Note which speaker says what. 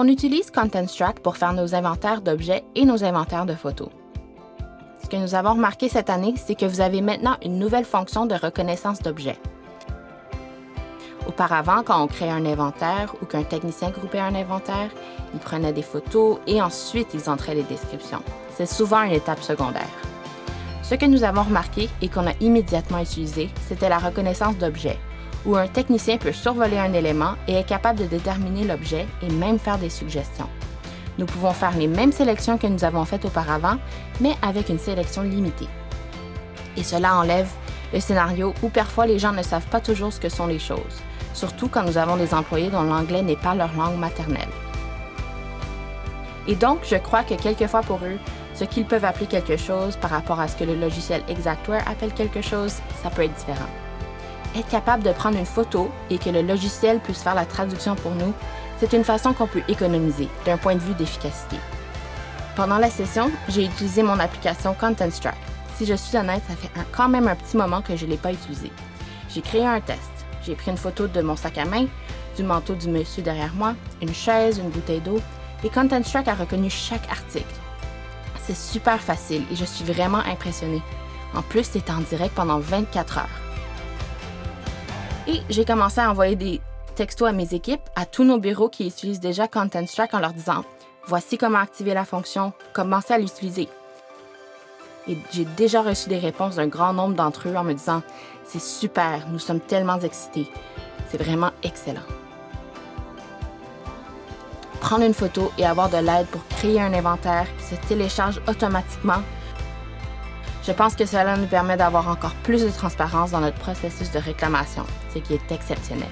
Speaker 1: On utilise Contentstruct pour faire nos inventaires d'objets et nos inventaires de photos. Ce que nous avons remarqué cette année, c'est que vous avez maintenant une nouvelle fonction de reconnaissance d'objets. Auparavant, quand on créait un inventaire ou qu'un technicien groupait un inventaire, il prenait des photos et ensuite ils entraient les descriptions. C'est souvent une étape secondaire. Ce que nous avons remarqué et qu'on a immédiatement utilisé, c'était la reconnaissance d'objets, où un technicien peut survoler un élément et est capable de déterminer l'objet et même faire des suggestions. Nous pouvons faire les mêmes sélections que nous avons faites auparavant, mais avec une sélection limitée. Et cela enlève le scénario où parfois les gens ne savent pas toujours ce que sont les choses, surtout quand nous avons des employés dont l'anglais n'est pas leur langue maternelle. Et donc, je crois que quelquefois pour eux, ce qu'ils peuvent appeler quelque chose par rapport à ce que le logiciel Exactware appelle quelque chose, ça peut être différent. Être capable de prendre une photo et que le logiciel puisse faire la traduction pour nous, c'est une façon qu'on peut économiser d'un point de vue d'efficacité. Pendant la session, j'ai utilisé mon application Contentstruct. Si je suis honnête, ça fait quand même un petit moment que je ne l'ai pas utilisé. J'ai créé un test. J'ai pris une photo de mon sac à main, du manteau du monsieur derrière moi, une chaise, une bouteille d'eau, et Contentstruct a reconnu chaque article. C'est super facile et je suis vraiment impressionnée. En plus, c'est en direct pendant 24 heures. Et j'ai commencé à envoyer des textos à mes équipes, à tous nos bureaux qui utilisent déjà Contentstruct en leur disant « Voici comment activer la fonction, commencez à l'utiliser ». Et j'ai déjà reçu des réponses d'un grand nombre d'entre eux en me disant « C'est super, nous sommes tellement excités, c'est vraiment excellent ». Prendre une photo et avoir de l'aide pour créer un inventaire qui se télécharge automatiquement, je pense que cela nous permet d'avoir encore plus de transparence dans notre processus de réclamation, ce qui est exceptionnel.